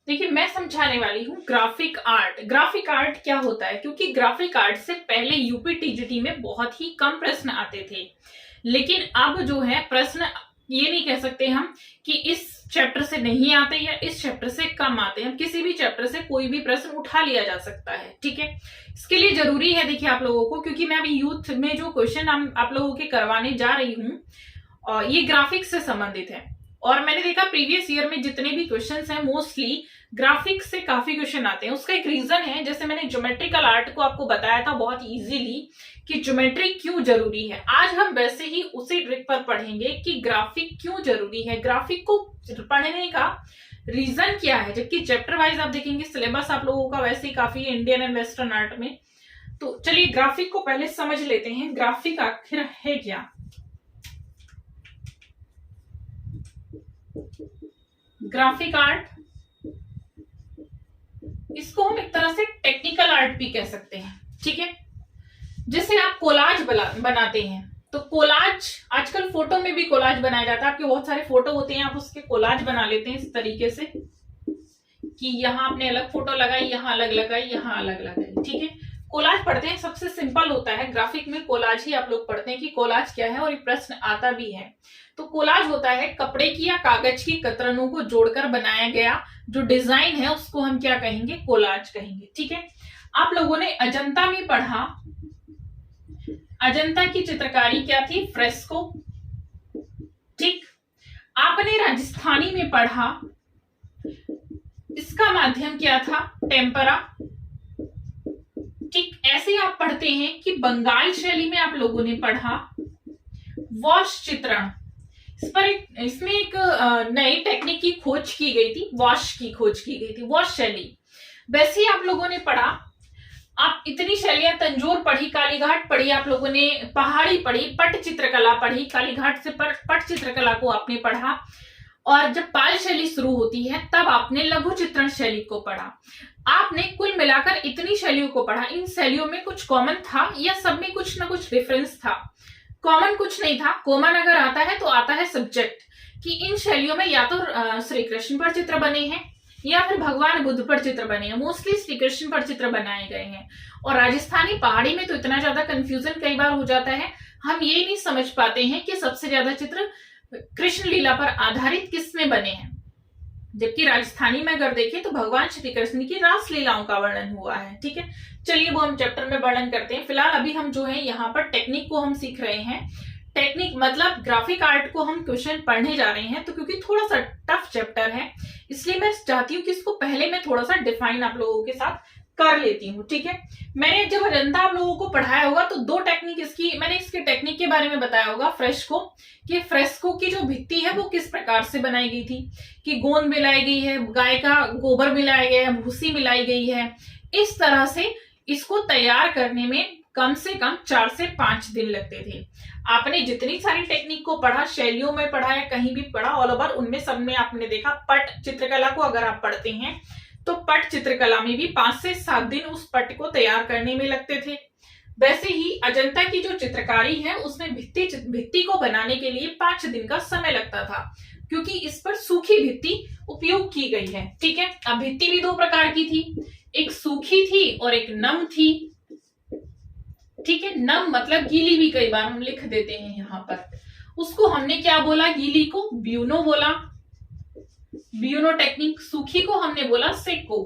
देखिए मैं समझाने वाली हूँ ग्राफिक आर्ट। ग्राफिक आर्ट क्या होता है, क्योंकि ग्राफिक आर्ट से पहले यूपी टीजीटी में बहुत ही कम प्रश्न आते थे, लेकिन अब जो है प्रश्न ये नहीं कह सकते हम कि इस चैप्टर से नहीं आते या इस चैप्टर से कम आते हैं। किसी भी चैप्टर से कोई भी प्रश्न उठा लिया जा सकता है, ठीक है। इसके लिए जरूरी है देखिए आप लोगों को, क्योंकि मैं अभी यूथ में जो क्वेश्चन आप लोगों के करवाने जा रही हूँ ये ग्राफिक्स से संबंधित है। और मैंने देखा प्रीवियस ईयर में जितने भी क्वेश्चंस हैं मोस्टली ग्राफिक्स से काफी क्वेश्चन आते हैं। उसका एक रीजन है, जैसे मैंने ज्योमेट्रिकल आर्ट को आपको बताया था बहुत इजीली कि ज्योमेट्री क्यों जरूरी है। आज हम वैसे ही उसी ट्रिक पर पढ़ेंगे कि ग्राफिक क्यों जरूरी है, ग्राफिक को पढ़ने का रीजन क्या है। जबकि चैप्टर वाइज आप देखेंगे सिलेबस आप लोगों का वैसे ही काफी है इंडियन एंड वेस्टर्न आर्ट में। तो चलिए ग्राफिक को पहले समझ लेते हैं, ग्राफिक आखिर है क्या। ग्राफिक आर्ट, इसको हम एक तरह से टेक्निकल आर्ट भी कह सकते हैं, ठीक है। जैसे आप कोलाज बनाते हैं, तो कोलाज आजकल फोटो में भी कोलाज बनाया जाता है। आपके बहुत सारे फोटो होते हैं, आप उसके कोलाज बना लेते हैं इस तरीके से कि यहाँ आपने अलग फोटो लगाई, यहाँ अलग लगाई, यहाँ अलग लगाई, ठीक है। कोलाज पढ़ते हैं, सबसे सिंपल होता है ग्राफिक में कोलाज ही आप लोग पढ़ते हैं कि कोलाज क्या है, और ये प्रश्न आता भी है। तो कोलाज होता है कपड़े की या कागज की कतरनों को जोड़कर बनाया गया जो डिजाइन है, उसको हम क्या कहेंगे, कोलाज कहेंगे, ठीक है। आप लोगों ने अजंता में पढ़ा, अजंता की चित्रकारी क्या थी, फ्रेस्को, ठीक। आपने राजस्थानी में पढ़ा, इसका माध्यम क्या था, टेम्परा, ठीक। ऐसे आप पढ़ते हैं कि बंगाल शैली में आप लोगों ने पढ़ा वॉश चित्रण। इसमें एक नई टेक्निक की खोज की गई थी, वॉश की खोज की गई थी, वॉश शैली। वैसे ही आप लोगों ने पढ़ा, आप इतनी शैलियां, तंजोर पढ़ी, कालीघाट पढ़ी, आप लोगों ने पहाड़ी पढ़ी, पट चित्रकला पढ़ी, कालीघाट से पट चित्रकला को आपने पढ़ा। और जब पाल शैली शुरू होती है तब आपने लघु चित्रण शैली को पढ़ा। आपने कुल मिलाकर इतनी शैलियों को पढ़ा। इन शैलियों में कुछ कॉमन था या सब में कुछ ना कुछ डिफरेंस था? कॉमन कुछ नहीं था। कॉमन अगर आता है तो आता है सब्जेक्ट, कि इन शैलियों में या तो श्री कृष्ण पर चित्र बने हैं या फिर भगवान बुद्ध पर चित्र बने हैं। मोस्टली श्री कृष्ण पर चित्र बनाए गए हैं। और राजस्थानी पहाड़ी में तो इतना ज्यादा कंफ्यूजन कई बार हो जाता है, हम ये नहीं समझ पाते हैं कि सबसे ज्यादा चित्र कृष्ण लीला पर आधारित किसमें बने हैं। जबकि राजस्थानी में अगर देखें तो भगवान श्री कृष्ण की रास लीलाओं का वर्णन हुआ है, ठीक है। चलिए वो हम चैप्टर में वर्णन करते हैं। फिलहाल अभी हम जो है यहाँ पर टेक्निक को हम सीख रहे हैं। टेक्निक मतलब ग्राफिक आर्ट को हम क्वेश्चन पढ़ने जा रहे हैं, तो क्योंकि थोड़ा सा टफ चैप्टर है इसलिए मैं चाहती हूँ कि इसको पहले मैं थोड़ा सा डिफाइन आप लोगों के साथ कर लेती हूँ, ठीक है। मैंने जब अजंता आप लोगों को पढ़ाया होगा तो दो टेक्निक मैंने इसके टेक्निक के बारे में बताया होगा, फ्रेस्को, कि फ्रेस्को की जो भित्ति है वो किस प्रकार से बनाई गई थी, कि गोंद मिलाई गई है, गाय का गोबर मिलाया गया है, भूसी मिलाई गई है। इस तरह से इसको तैयार करने में कम से कम 4 से 5 दिन लगते थे। आपने जितनी सारी टेक्निक को पढ़ा, शैलियों में पढ़ा या कहीं भी पढ़ा, ऑल ओवर उनमें सब में आपने देखा पट चित्रकला को अगर आप पढ़ते हैं तो पट चित्रकला में भी 5 से 7 दिन उस पट को तैयार करने में लगते थे। वैसे ही अजंता की जो चित्रकारी है उसमें भित्ति को बनाने के लिए 5 दिन का समय लगता था, क्योंकि इस पर सूखी भित्ति उपयोग की गई है, ठीक है। अब भित्ति भी 2 प्रकार की थी, एक सूखी थी और एक नम थी, ठीक है। नम मतलब गीली भी कई बार हम लिख देते हैं यहाँ पर, उसको हमने क्या बोला, गीली को ब्यूनो बोला, ब्यूनो टेक्निक। सूखी को हमने बोला सेको,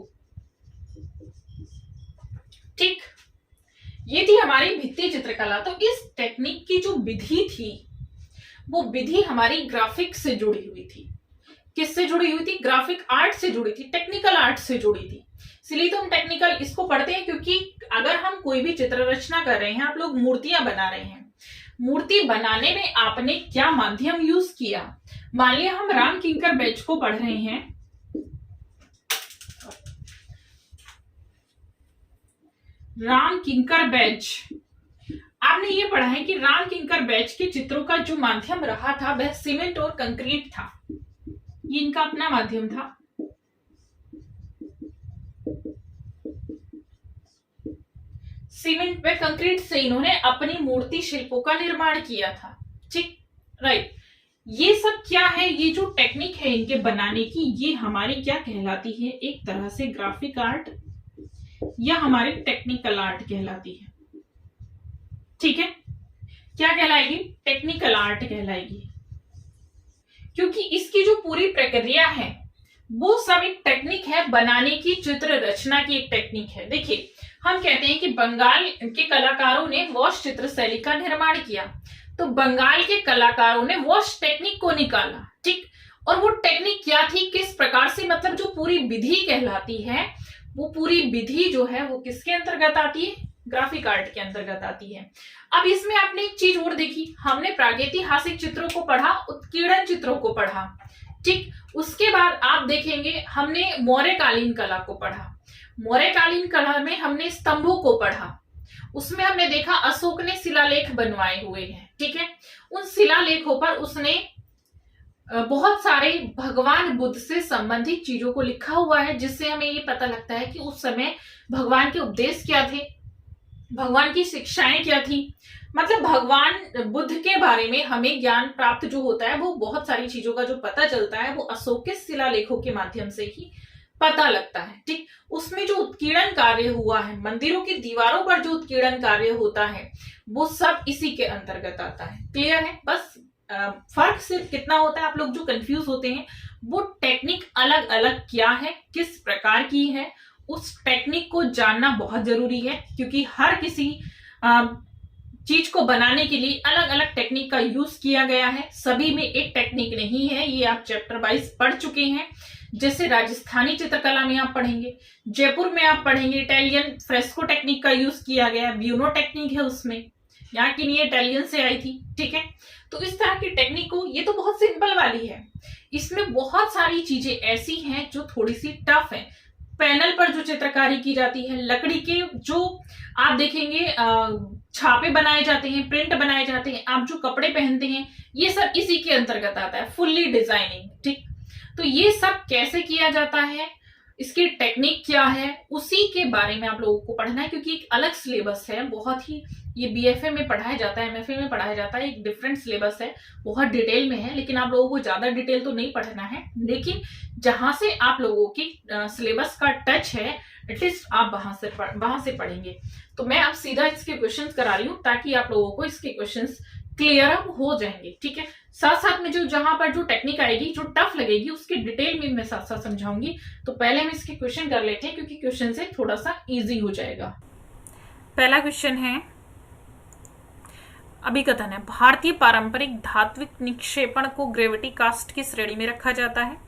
ठीक। ये थी हमारी भित्ति चित्रकला। तो इस टेक्निक की जो विधि थी वो विधि हमारी ग्राफिक से जुड़ी हुई थी। किससे जुड़ी हुई थी, ग्राफिक आर्ट से जुड़ी थी, टेक्निकल आर्ट से जुड़ी थी। इसलिए तो हम टेक्निकल इसको पढ़ते हैं, क्योंकि अगर हम कोई भी चित्र रचना कर रहे हैं, आप लोग मूर्तियां बना रहे हैं, मूर्ति बनाने में आपने क्या माध्यम यूज किया। मान लिया हम राम किंकर बैच को पढ़ रहे हैं, राम किंकर बैच, आपने ये पढ़ा है कि राम किंकर बैच के चित्रों का जो माध्यम रहा था वह सीमेंट और कंक्रीट था, ये इनका अपना माध्यम था। सीमेंट व कंक्रीट से इन्होंने अपनी मूर्ति शिल्पों का निर्माण किया था, ठीक, राइट। ये सब क्या है, ये जो टेक्निक है इनके बनाने की, ये हमारी क्या कहलाती है, एक तरह से ग्राफिक आर्ट या हमारी टेक्निकल आर्ट कहलाती है। ठीक है, क्या कहलाएगी, टेक्निकल आर्ट कहलाएगी, क्योंकि इसकी जो पूरी प्रक्रिया है वो सब एक टेक्निक है बनाने की, चित्र रचना की एक टेक्निक है। देखिए, हम कहते हैं कि बंगाल के कलाकारों ने वॉश चित्र शैली का निर्माण किया, तो बंगाल के कलाकारों ने वॉश टेक्निक को निकाला। ठीक, और वो टेक्निक क्या थी, किस प्रकार से, मतलब जो पूरी विधि कहलाती है, वो पूरी विधि जो है वो किसके अंतर्गत आती है, ग्राफिक आर्ट के अंतर्गत आती है। अब इसमें आपने एक चीज और देखी, हमने प्रागैतिहासिक चित्रों को पढ़ा, उत्कीर्णन चित्रों को पढ़ा। ठीक, उसके बाद आप देखेंगे हमने मौर्यकालीन कला को पढ़ा। मौर्यकालीन कला में हमने स्तंभों को पढ़ा, उसमें हमने देखा अशोक ने शिलालेख बनवाए हुए हैं। ठीक है, उन शिलालेखों पर उसने बहुत सारे भगवान बुद्ध से संबंधित चीजों को लिखा हुआ है, जिससे हमें ये पता लगता है कि उस समय भगवान के उपदेश क्या थे, भगवान की शिक्षाएं क्या थी। मतलब भगवान बुद्ध के बारे में हमें ज्ञान प्राप्त जो होता है, वो बहुत सारी चीजों का जो पता चलता है वो अशोक के शिलालेखों के माध्यम से ही पता लगता है। ठीक, उसमें जो उत्कीर्णन कार्य हुआ है, मंदिरों की दीवारों पर जो उत्कीर्णन कार्य होता है, वो सब इसी के अंतर्गत आता है। क्लियर है? बस फर्क सिर्फ कितना होता है, आप लोग जो कंफ्यूज होते हैं, वो टेक्निक अलग अलग क्या है, किस प्रकार की है, उस टेक्निक को जानना बहुत जरूरी है, क्योंकि हर किसी चीज को बनाने के लिए अलग अलग टेक्निक का यूज किया गया है। सभी में एक टेक्निक नहीं है, ये आप चैप्टर वाइज पढ़ चुके हैं। जैसे राजस्थानी चित्रकला में आप पढ़ेंगे, जयपुर में आप पढ़ेंगे इटालियन फ्रेस्को टेक्निक का यूज किया गया, ब्यूनो टेक्निक है उसमें, यहाँ की नहीं, इटालियन से आई थी। ठीक है, तो इस तरह की टेक्निक को, ये तो बहुत सिंपल वाली है, इसमें बहुत सारी चीजें ऐसी हैं जो थोड़ी सी टफ है। पैनल पर जो चित्रकारी की जाती है, लकड़ी के जो आप देखेंगे छापे बनाए जाते हैं, प्रिंट बनाए जाते हैं, आप जो कपड़े पहनते हैं, ये सब इसी के अंतर्गत आता है, फुल्ली डिजाइनिंग। ठीक, तो ये सब कैसे किया जाता है, इसकी टेक्निक क्या है, उसी के बारे में आप लोगों को पढ़ना है, क्योंकि एक अलग सिलेबस है, बहुत ही, ये बीएफए में पढ़ाया जाता है, एमएफए में पढ़ाया जाता है, एक डिफरेंट सिलेबस है, बहुत डिटेल में है, लेकिन आप लोगों को ज्यादा डिटेल तो नहीं पढ़ना है, लेकिन जहां से आप लोगों की सिलेबस का टच है, एटलीस्ट आप वहां से पढ़ेंगे। तो मैं अब सीधा इसके क्वेश्चंस करा रही हूँ, ताकि आप लोगों को इसके क्वेश्चंस क्लियर अप हो जाएंगे। ठीक है, साथ साथ में जो जहां पर जो टेक्निक आएगी, जो टफ लगेगी, उसके डिटेल में मैं साथ साथ समझाऊंगी। तो पहले हम इसके क्वेश्चन कर लेते हैं, क्योंकि क्वेश्चन से थोड़ा सा इजी हो जाएगा। पहला क्वेश्चन है, अभिकथन है, भारतीय पारंपरिक धात्विक निक्षेपण को ग्रेविटी कास्ट की श्रेणी में रखा जाता है।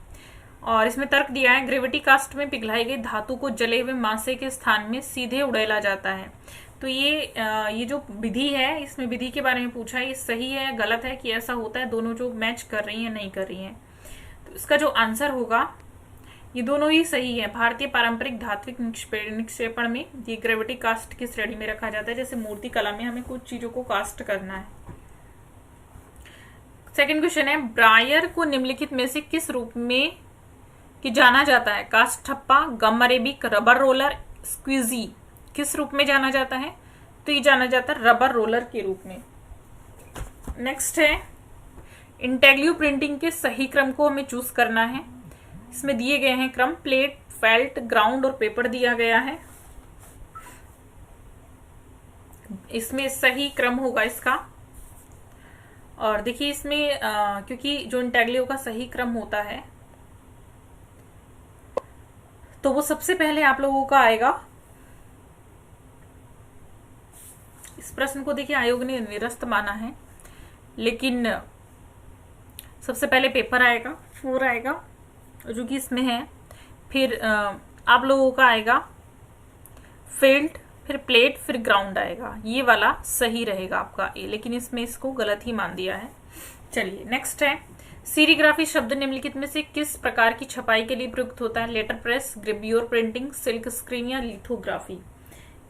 और इसमें तर्क दिया है, ग्रेविटी कास्ट में पिघलाई गई धातु को जले हुए मासे के स्थान में सीधे उड़ेला जाता है। तो ये जो विधि है, इसमें विधि के बारे में पूछा है, ये सही है गलत है कि ऐसा होता है, दोनों जो मैच कर रही है नहीं कर रही है। तो इसका जो आंसर होगा, ये दोनों ही सही है। भारतीय पारंपरिक धात्विक निक्षेपण में ये ग्रेविटी कास्ट की श्रेणी में रखा जाता है। जैसे मूर्ति कला में हमें कुछ चीजों को कास्ट करना है। सेकंड क्वेश्चन है, ब्रायर को निम्नलिखित में से किस रूप में कि जाना जाता है, कास्ट ठप्पा, गम अरेबिक, रबर रोलर, स्क्वीजी, किस रूप में जाना जाता है? तो ये जाना जाता है रबर रोलर के रूप में। नेक्स्ट है, इंटेग्लियो प्रिंटिंग के सही क्रम को हमें चूज करना है। इसमें दिए गए हैं क्रम, प्लेट, फेल्ट, ग्राउंड और पेपर दिया गया है। इसमें सही क्रम होगा इसका। और देखिए इसमें क्योंकि जो इंटेग्लियो का सही क्रम होता है, तो वो सबसे पहले आप लोगों का आएगा। इस प्रश्न को देखिए आयोग ने निरस्त माना है, लेकिन सबसे पहले पेपर आएगा, 4 आएगा जो कि इसमें है। फिर आप लोगों का आएगा फेल्ट, फिर प्लेट, फिर ग्राउंड आएगा। ये वाला सही रहेगा आपका ए, लेकिन इसमें इसको गलत ही मान दिया है। चलिए नेक्स्ट है, सीरीग्राफी शब्द निम्नलिखित में से किस प्रकार की छपाई के लिए प्रयुक्त होता है? Letter press, gravure printing, silk screen या लिथोग्राफी।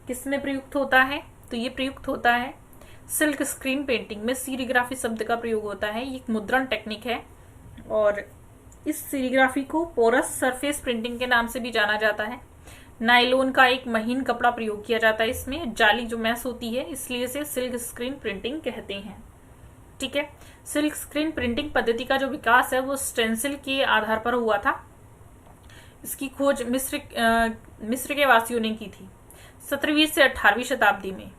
किस में प्रयुक्त होता है? तो ये प्रयुक्त होता है सिल्क स्क्रीन पेंटिंग में सीरीग्राफी शब्द का प्रयोग होता है। ये एक मुद्रण टेक्निक है और इस सीरीग्राफी को पोरस सरफेस प्रिंटिंग के नाम से भी जाना जाता है। नायलॉन का एक महीन कपड़ा प्रयोग किया जाता है इसमें, जाली जो मैश होती है, इसलिए इसे सिल्क स्क्रीन प्रिंटिंग कहते हैं। ठीक है। सिल्क स्क्रीन प्रिंटिंग पद्धति का जो विकास है वो स्टेंसिल के आधार पर हुआ था। इसकी खोज मिस्र के वासियों ने की थी 17वीं से 18वीं शताब्दी में।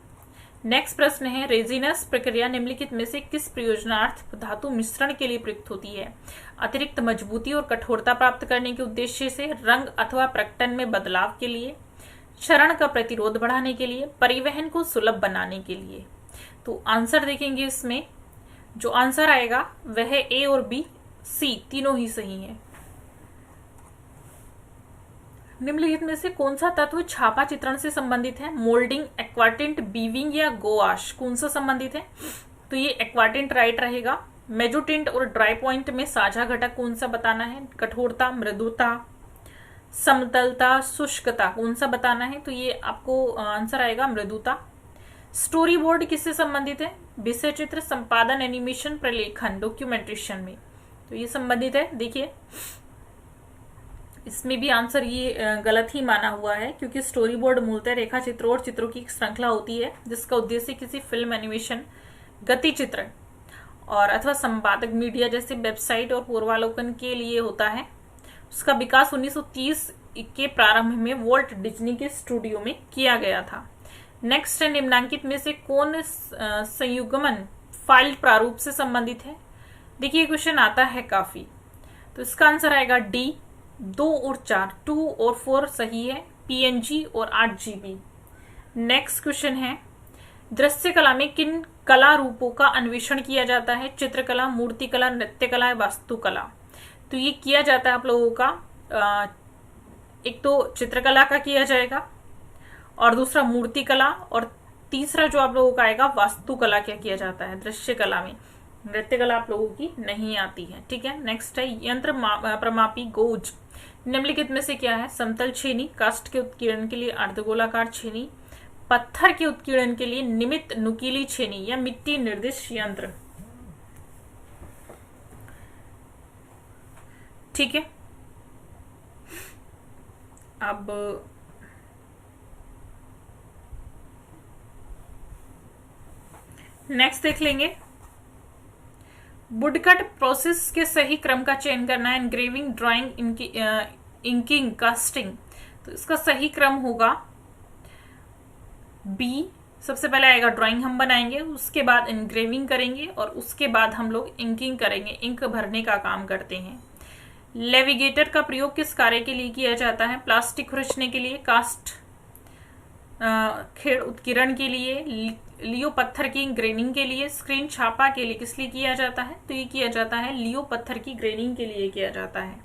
नेक्स्ट प्रश्न है, रेजिनस प्रक्रिया निम्नलिखित में से किस प्रयोजनार्थ धातु मिश्रण के लिए प्रयुक्त होती है? अतिरिक्त मजबूती और कठोरता प्राप्त करने के उद्देश्य से, रंग अथवा प्रकटन में बदलाव के लिए, क्षरण का प्रतिरोध बढ़ाने के लिए, परिवहन को सुलभ बनाने के लिए। तो आंसर देखेंगे, इसमें जो आंसर आएगा वह ए और बी, सी तीनों ही सही है। निम्नलिखित में से कौन सा तत्व छापा चित्रण से संबंधित है? मोल्डिंग, एक्वाटिंट, बीविंग या गोआश, कौन सा संबंधित है? तो ये एक्वाटिंट राइट रहेगा। मेजोटिंट और ड्राई पॉइंट में साझा घटक कौन सा बताना है? कठोरता, मृदुता, समतलता, शुष्कता, कौन सा बताना है? तो ये आपको आंसर आएगा मृदुता। स्टोरी बोर्ड किससे संबंधित है? विषय चित्र, संपादन, एनिमेशन, प्रलेखन, डॉक्यूमेंटेशन में, तो ये संबंधित है। देखिए इसमें भी आंसर ये गलत ही माना हुआ है, क्योंकि स्टोरी बोर्ड मूलतः रेखा चित्रों और चित्रों की एक श्रृंखला होती है जिसका उद्देश्य किसी फिल्म, एनिमेशन, गति चित्र और अथवा संपादक मीडिया जैसे वेबसाइट और पूर्वावलोकन के लिए होता है। उसका विकास 1930 के प्रारंभ में वॉल्ट डिज्नी के स्टूडियो में किया गया था। नेक्स्ट है, निम्नांकित में से कौन संयुग्मन फाइल प्रारूप से संबंधित है? देखिए क्वेश्चन आता है काफी, तो इसका आंसर आएगा डी, 2 और 4, 2 और 4 सही है, पीएनजी और 8 GB। नेक्स्ट क्वेश्चन है, दृश्य कला में किन कला रूपों का अन्वेषण किया जाता है? चित्रकला, मूर्तिकला, नृत्यकला, वास्तुकला। तो ये किया जाता है आप लोगों का एक तो चित्रकला का किया जाएगा और दूसरा मूर्तिकला, और तीसरा जो आप लोगों का आएगा वास्तुकला क्या किया जाता है दृश्य कला में। नृत्य कला आप लोगों की नहीं आती है, ठीक है। नेक्स्ट है, यंत्र प्रमापी गोज निम्नलिखित में से क्या है? समतल छेनी, काष्ठ के उत्कीर्णन के लिए अर्धगोलाकार छेनी, पत्थर के उत्कीर्णन के लिए निमित्त नुकीली छेनी या मिट्टी निर्दिष्ट यंत्र। ठीक है, अब नेक्स्ट देख लेंगे, वुडकट प्रोसेस के सही क्रम का चयन करना है। Engraving, drawing, inking, casting. तो इसका सही क्रम होगा बी। सबसे पहले आएगा ड्राइंग हम बनाएंगे, उसके बाद एनग्रेविंग करेंगे और उसके बाद हम लोग इंकिंग करेंगे, इंक भरने का काम करते हैं। लेविगेटर का प्रयोग किस कार्य के लिए किया जाता है? प्लास्टिक खुरचने के लिए, कास्ट खेड़ उत्कीर्ण के लिए, लियो पत्थर की ग्रेनिंग के लिए, स्क्रीन छापा के लिए किस लिए किया जाता है? तो ये किया जाता है लियो पत्थर की ग्रेनिंग के लिए किया जाता है।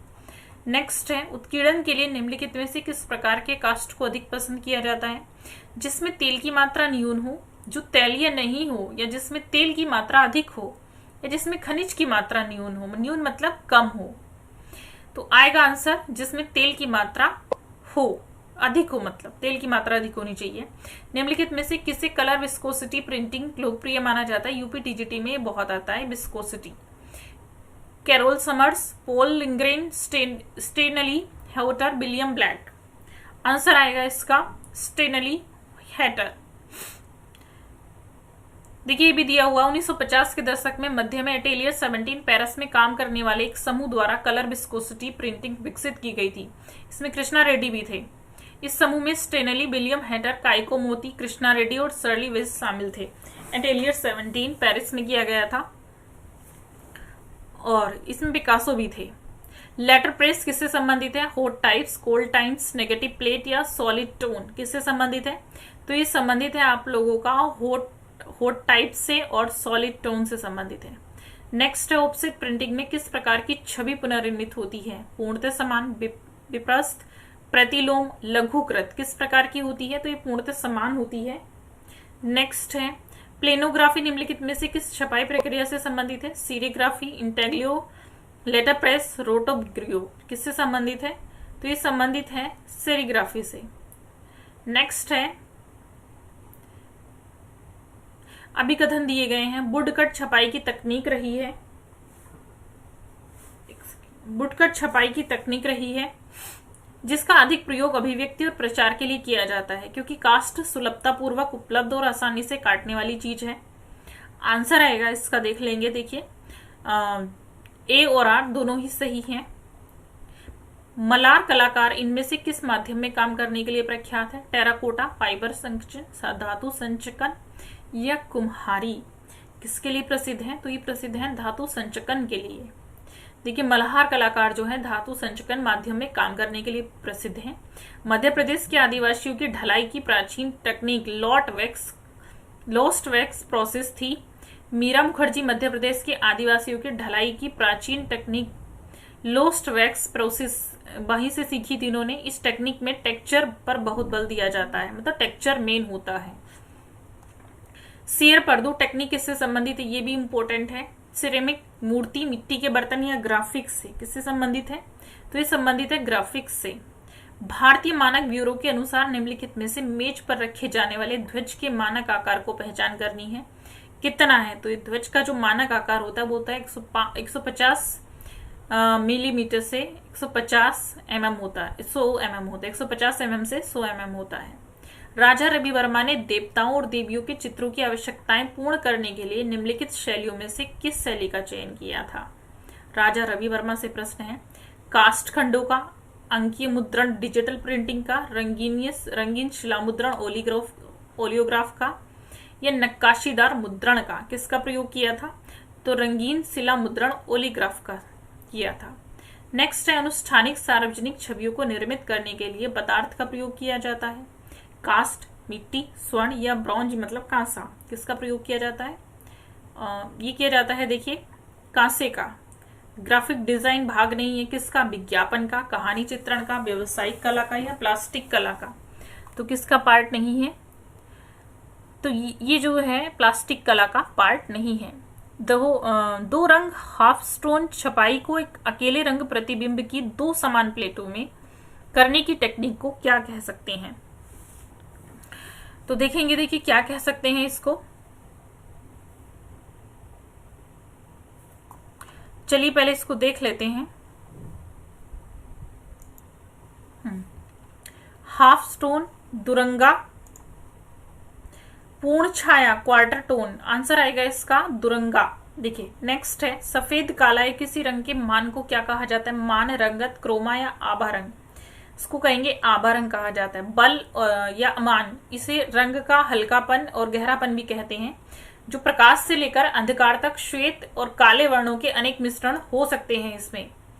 नेक्स्ट है, उत्कीर्णन के लिए निम्नलिखित में से किस प्रकार के कास्ट को अधिक पसंद किया जाता है? जिसमें तेल की मात्रा न्यून हो, जो तैलीय नहीं हो, या जिसमें तेल की मात्रा अधिक हो, या जिसमें खनिज की मात्रा न्यून हो। न्यून मतलब कम हो, तो आएगा आंसर जिसमें तेल की मात्रा हो, अधिक हो, मतलब तेल की मात्रा अधिक होनी चाहिए। निम्नलिखित में से किसे कलर विस्कोसिटी प्रिंटिंग लोकप्रिय माना जाता है? यूपी टीजीटी में बहुत आता है viscosity. Carol Summers, Paul Lingren, Stanley Hayter, William Black. Answer आएगा इसका स्टेनली हैटर। देखिए ये भी दिया हुआ 1950 के दशक में मध्य में अटेलियर 17 पेरिस में काम करने वाले एक समूह द्वारा कलर विस्कोसिटी प्रिंटिंग विकसित की गई थी। इसमें कृष्णा रेड्डी भी थे। इस समूह में स्टेनली, विलियम हैटर, काइको मोती, कृष्णा रेड्डी और सर्ली विज शामिल थे। अटेलियर 17 पेरिस में किया गया था और इसमें पिकासो भी थे। लेटर प्रेस किससे संबंधित है? Hot types, cold times, negative plate या सॉलिड टोन, किससे संबंधित है? तो ये संबंधित है आप लोगों का हॉट टाइप से और सॉलिड टोन से संबंधित है। नेक्स्ट है, ऑफसेट प्रिंटिंग में किस प्रकार की छवि पुनर्निर्मित होती है? पूर्णतः समान, विप्रस्थ, प्रतिलोम, लघुकृत, किस प्रकार की होती है? तो ये पूर्णतः समान होती है। नेक्स्ट है, प्लेनोग्राफी निम्नलिखित में से किस छपाई प्रक्रिया से संबंधित है? सीरिग्राफी, इंटेग्लियो, लेटर प्रेस, रोटोग्रियो, किससे संबंधित है? तो ये संबंधित है सेरिग्राफी से। नेक्स्ट है, अभिकथन दिए गए हैं। वुडकट छपाई की तकनीक रही है, वुडकट छपाई की तकनीक रही है जिसका अधिक प्रयोग अभिव्यक्ति और प्रचार के लिए किया जाता है, क्योंकि कास्ट सुलभता पूर्वक उपलब्ध और आसानी से काटने वाली चीज है। आंसर आएगा इसका, देख लेंगे। देखिए ए और आर दोनों ही सही हैं। मलार कलाकार इनमें से किस माध्यम में काम करने के लिए प्रख्यात है? टेराकोटा, फाइबर संचन, धातु संचकन या कुम्हारी? किसके लिए प्रसिद्ध है? तो ये प्रसिद्ध है धातु संचकन के लिए। देखिए मल्हार कलाकार जो है धातु संचकन माध्यम में काम करने के लिए प्रसिद्ध हैं। मध्य प्रदेश के आदिवासियों की ढलाई की प्राचीन तकनीक लोस्ट वैक्स प्रोसेस थी। मीरा मुखर्जी मध्य प्रदेश के आदिवासियों की ढलाई की प्राचीन तकनीक लोस्ट वैक्स प्रोसेस वहीं से सीखी थी इन्होंने। इस टेक्निक में टेक्सचर पर बहुत बल दिया जाता है, मतलब टेक्सचर मेन होता है। सियर पर्दू टेक्निक किससे संबंधित है? ये भी इंपॉर्टेंट है। सिरेमिक मूर्ति मिट्टी के बर्तन या ग्राफिक्स से, किससे संबंधित है? तो ये संबंधित है ग्राफिक्स से। भारतीय मानक ब्यूरो के अनुसार निम्नलिखित में से मेज पर रखे जाने वाले ध्वज के मानक आकार को पहचान करनी है, कितना है? तो ये ध्वज का जो मानक आकार होता है वो होता है 150 मिलीमीटर से 150 mm होता है, 100 mm होता है, 150 mm से 100 mm होता है। राजा रवि वर्मा ने देवताओं और देवियों के चित्रों की आवश्यकताएं पूर्ण करने के लिए निम्नलिखित शैलियों में से किस शैली का चयन किया था? राजा रवि वर्मा से प्रश्न है। कास्ट खंडों का, अंकीय मुद्रण डिजिटल प्रिंटिंग का, रंगीन शिलामुद्रण ओलियोग्राफ का या नक्काशीदार मुद्रण का? किसका प्रयोग किया था? तो रंगीन शिला मुद्रण ओलियोग्राफ का किया था। नेक्स्ट है, अनुष्ठानिक सार्वजनिक छवियों को निर्मित करने के लिए पदार्थ का प्रयोग किया जाता है। कास्ट, मिट्टी, स्वर्ण या ब्रॉन्ज मतलब कांसा? किसका प्रयोग किया जाता है? ये किया जाता है देखिए कांसे का। ग्राफिक डिजाइन भाग नहीं है किसका? विज्ञापन का, कहानी चित्रण का, व्यवसायिक कला का या प्लास्टिक कला का? तो किसका पार्ट नहीं है? तो ये जो है प्लास्टिक कला का पार्ट नहीं है। दो रंग हाफ स्टोन छपाई को एक अकेले रंग प्रतिबिंब की दो समान प्लेटों में करने की टेक्निक को क्या कह सकते हैं? तो देखेंगे, देखिए क्या कह सकते हैं इसको। चलिए पहले इसको देख लेते हैं। हाफ स्टोन, दुरंगा, पूर्ण छाया, क्वार्टर टोन। आंसर आएगा इसका दुरंगा। देखिए नेक्स्ट है, सफेद काला या किसी रंग के मान को क्या कहा जाता है? मान, रंगत, क्रोमा या आभा रंग? इसको कहेंगे आभा रंग कहा जाता है। बल या मान, इसे रंग का हल्कापन और गहरापन भी कहते हैं। जो प्रकाश से लेकर अंधकार तक श्वेत और काले वर्णों के अनेक मिश्रण हो सकते हैं।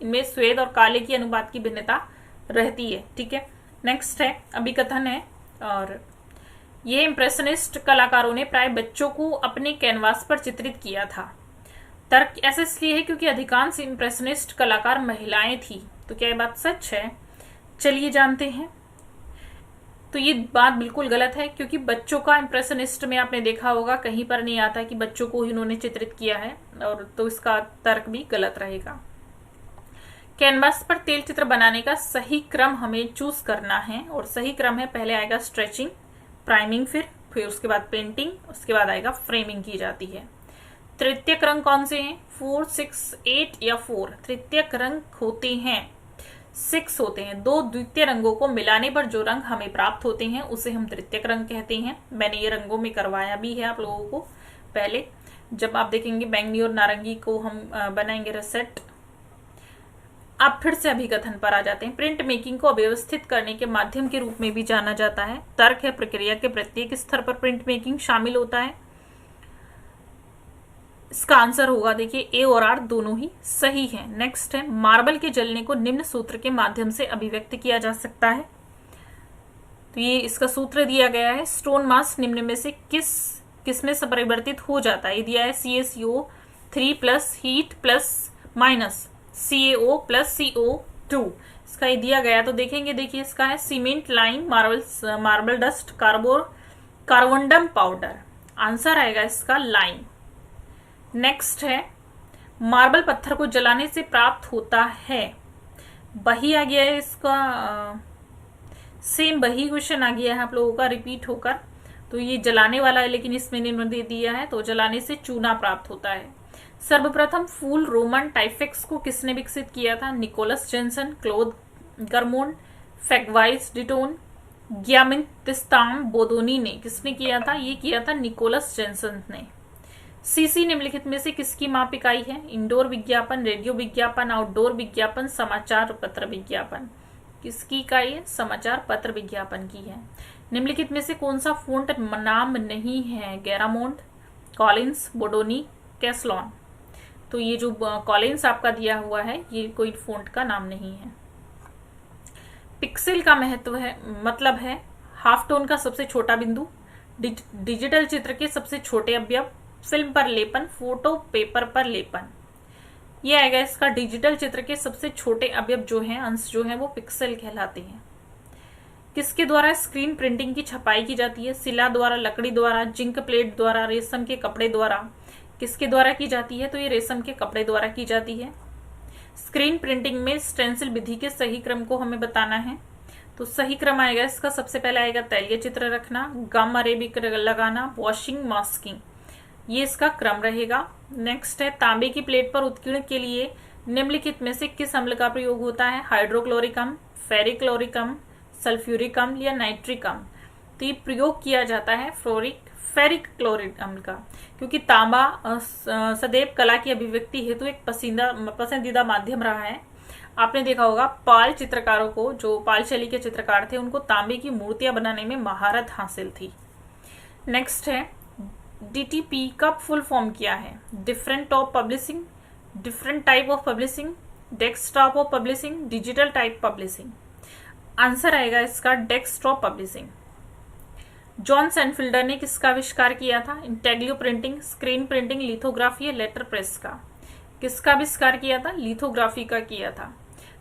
इनमें श्वेत और काले की अनुपात की भिन्नता रहती है। ठीक है, नेक्स्ट है अभिकथन है, और ये इंप्रेशनिस्ट कलाकारों ने प्राय बच्चों को अपने कैनवास पर चित्रित किया था। तर्क ऐसा इसलिए है क्योंकि अधिकांश इंप्रेशनिस्ट कलाकार महिलाएं थी। तो क्या ये बात सच है? चलिए जानते हैं। तो ये बात बिल्कुल गलत है, क्योंकि बच्चों का इंप्रेशनिस्ट में आपने देखा होगा कहीं पर नहीं आता कि बच्चों को ही इन्होंने चित्रित किया है, और तो इसका तर्क भी गलत रहेगा। कैनवास पर तेल चित्र बनाने का सही क्रम हमें चूज करना है, और सही क्रम है, पहले आएगा स्ट्रेचिंग, प्राइमिंग, फिर उसके बाद पेंटिंग, उसके बाद आएगा फ्रेमिंग की जाती है। तृतीयक रंग कौन से हैं? 4, 6, 8 या 4? तृतीयक रंग होते हैं 6 होते हैं। दो द्वितीय रंगों को मिलाने पर जो रंग हमें प्राप्त होते हैं उसे हम तृतीयक रंग कहते हैं। मैंने ये रंगों में करवाया भी है आप लोगों को पहले, जब आप देखेंगे बैंगनी और नारंगी को हम बनाएंगे रेसेट। अब फिर से अभिकथन पर आ जाते हैं। प्रिंट मेकिंग को व्यवस्थित करने के माध्यम के रूप में भी जाना जाता है। तर्क है, प्रक्रिया के प्रत्येक स्तर पर प्रिंट मेकिंग शामिल होता है। इसका आंसर होगा देखिए ए और आर दोनों ही सही है। नेक्स्ट है, मार्बल के जलने को निम्न सूत्र के माध्यम से अभिव्यक्त किया जा सकता है। तो ये इसका सूत्र दिया गया है। स्टोन मास निम्न में से किस में परिवर्तित हो जाता है? ये दिया है CaCO3 plus heat plus minus CaO plus CO2। इसका ये दिया गया, तो देखेंगे, देखिए इसका है cement, lime, marble dust, carborundum powder. Answer आएगा इसका लाइम। नेक्स्ट है, मार्बल पत्थर को जलाने से प्राप्त होता है। वही आ गया है इसका, सेम वही क्वेश्चन आ गया है आप लोगों का रिपीट होकर। तो ये जलाने वाला है, लेकिन इसमें इन्होंने दे दिया है, तो जलाने से चूना प्राप्त होता है। सर्वप्रथम फूल रोमन टाइफेक्स को किसने विकसित किया था? निकोलस जेंसन, क्लोद गर्मोन, फैगवाइस डिटोन, ग्यामिन तिस्ताम बोदोनी ने। किसने किया था? ये किया था निकोलस जेंसन ने। सीसी निम्नलिखित में से किसकी माप इकाई है? इंडोर विज्ञापन, रेडियो विज्ञापन, आउटडोर विज्ञापन, समाचार पत्र विज्ञापन। किसकी इकाई है? समाचार पत्र विज्ञापन की है। निम्नलिखित में से कौन सा फोंट नाम नहीं है? गैरामोंड, कॉलिंस, बोडोनी, कैसलॉन। तो ये जो कॉलिंस आपका दिया हुआ है ये कोई फोंट का नाम नहीं है। पिक्सेल का महत्व है मतलब है हाफ टोन का सबसे छोटा बिंदु, डिजिटल चित्र के सबसे छोटे अवयव, फिल्म पर लेपन, फोटो पेपर पर लेपन। ये आएगा इसका डिजिटल चित्र के सबसे छोटे अवयव जो हैं, अंश जो हैं वो पिक्सेल कहलाते हैं। किसके द्वारा स्क्रीन प्रिंटिंग की छपाई की जाती है? शिला द्वारा, लकड़ी द्वारा, जिंक प्लेट द्वारा, रेशम के कपड़े द्वारा। किसके द्वारा की जाती है? तो ये रेशम के कपड़े द्वारा की जाती है। स्क्रीन प्रिंटिंग में स्टेंसिल विधि के सही क्रम को हमें बताना है। तो सही क्रम आएगा इसका, सबसे पहले आएगा तैलीय चित्र रखना, गम अरेबिक लगाना, वॉशिंग, मास्किंग, ये इसका क्रम रहेगा। नेक्स्ट है तांबे की प्लेट पर उत्कीर्ण के लिए निम्नलिखित में से किस अम्ल का प्रयोग होता है? हाइड्रोक्लोरिक अम्ल, फेरिक क्लोरिक अम्ल, सल्फ्यूरिक अम्ल या नाइट्रिक अम्ल। तो ये प्रयोग किया जाता है फेरिक क्लोरिक अम्ल का, क्योंकि तांबा सदैव कला की अभिव्यक्ति हेतु एक पसंदीदा माध्यम रहा है। आपने देखा होगा पाल चित्रकारों को, जो पाल शैली के चित्रकार थे, उनको तांबे की मूर्तियां बनाने में महारत हासिल थी। नेक्स्ट है डीटीपी का फुल फॉर्म क्या है? Different top publishing, different type of publishing, desktop of publishing, digital type publishing. Answer आएगा इसका डेस्कटॉप पब्लिशिंग। जॉन सैनफील्डर ने किसका आविष्कार किया था? Intaglio printing, screen printing, lithography या लेटर प्रेस का। किसका आविष्कार किया था? लिथोग्राफी का किया था।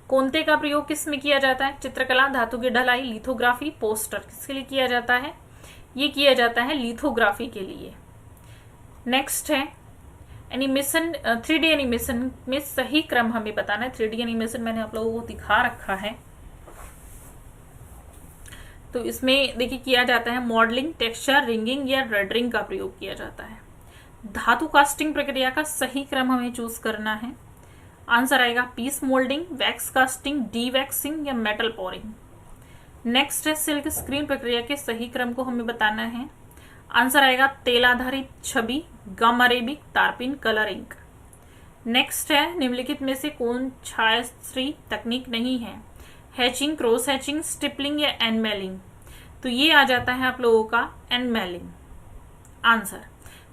कोंते का प्रयोग किस में किया जाता है? चित्रकला, धातु की ढलाई, लिथोग्राफी, पोस्टर। किसके लिए किया जाता है? ये किया जाता है लिथोग्राफी के लिए। नेक्स्ट है एनिमेशन, 3D एनिमेशन में सही क्रम हमें बताना है। 3D एनिमेशन मैंने आप लोगों को दिखा रखा है। तो इसमें देखिए किया जाता है मॉडलिंग, टेक्सचर, रिंगिंग या रेंडरिंग का प्रयोग किया जाता है। धातु कास्टिंग प्रक्रिया का सही क्रम हमें चूज करना है। आंसर आएगा piece moulding, wax casting, dewaxing या मेटल पोरिंग। नेक्स्ट है सिल्क स्क्रीन प्रक्रिया के सही क्रम को हमें बताना है। आंसर आएगा तेल आधारित छवि, गम अरेबिक, तारपीन, कलर इंक। नेक्स्ट है निम्नलिखित में से कौन छायाश्री तकनीक नहीं है? हैचिंग, क्रॉस हैचिंग, स्टिपलिंग या एनमेलिंग। तो ये आ जाता है आप लोगों का एनमेलिंग आंसर।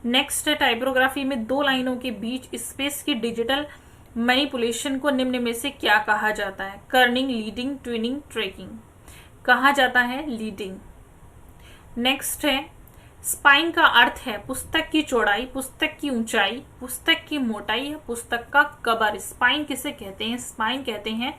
नेक्स्ट है टाइपोग्राफी में दो लाइनों के बीच स्पेस की डिजिटल मैनिपुलेशन को निम्न में से क्या कहा जाता है? Kerning, leading, twinning, tracking. कहा जाता है लीडिंग। नेक्स्ट है स्पाइन का अर्थ है पुस्तक की चौड़ाई, पुस्तक की ऊंचाई, पुस्तक की मोटाई या पुस्तक का कवर। स्पाइन किसे कहते हैं? स्पाइन कहते हैं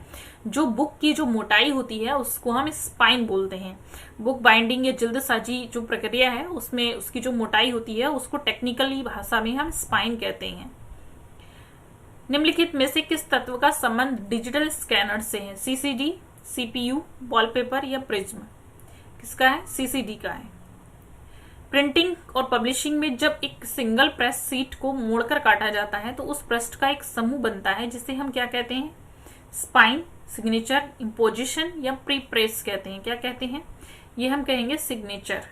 जो बुक की जो मोटाई होती है उसको हम स्पाइन बोलते हैं। बुक बाइंडिंग या जल्द साजी जो प्रक्रिया है उसमें उसकी जो मोटाई होती है उसको टेक्निकली भाषा में हम स्पाइन कहते हैं। निम्नलिखित में से किस तत्व का संबंध डिजिटल स्कैनर से है? सीसीडी, सीपीयू, वॉलपेपर या प्रिज्म। किसका है? सीसीडी का है। प्रिंटिंग और पब्लिशिंग में जब एक सिंगल प्रेस सीट को मोड़कर काटा जाता है तो उस पृष्ठ का एक समूह बनता है जिसे हम क्या कहते हैं? स्पाइन, सिग्नेचर, इंपोजिशन या प्री प्रेस कहते हैं। क्या कहते हैं? ये हम कहेंगे सिग्नेचर।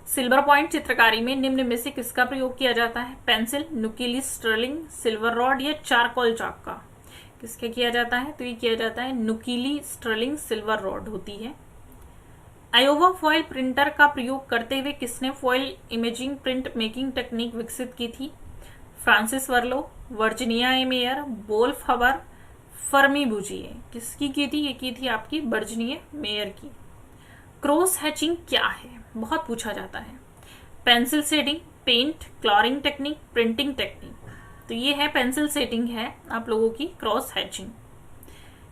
सिल्वर पॉइंट चित्रकारी में निम्न में से किसका प्रयोग किया जाता है? पेंसिल, नुकीली स्टर्लिंग, सिल्वर रॉड या चारकोल चॉक का। किसके किया जाता है? तो ये किया जाता है नुकीली स्टर्लिंग सिल्वर रॉड होती है। आयोवा फॉयल प्रिंटर का प्रयोग करते हुए किसने foil imaging print making technique विकसित की थी? Francis Warlow, Virginia A Meyer, Wolf Huber, फर्मी बुजिए। किसकी की थी? ये की थी आपकी वर्जीनिया मेयर की। क्रॉस हैचिंग क्या है? बहुत पूछा जाता है। Pencil shading, paint, colouring technique, printing technique. तो ये है पेंसिल शेडिंग है आप लोगों की क्रॉस हैचिंग।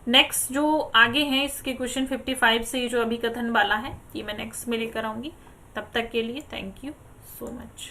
नेक्स्ट जो आगे है इसके क्वेश्चन 55 से जो अभी कथन वाला है ये मैं नेक्स्ट में लेकर आऊंगी। तब तक के लिए थैंक यू सो मच।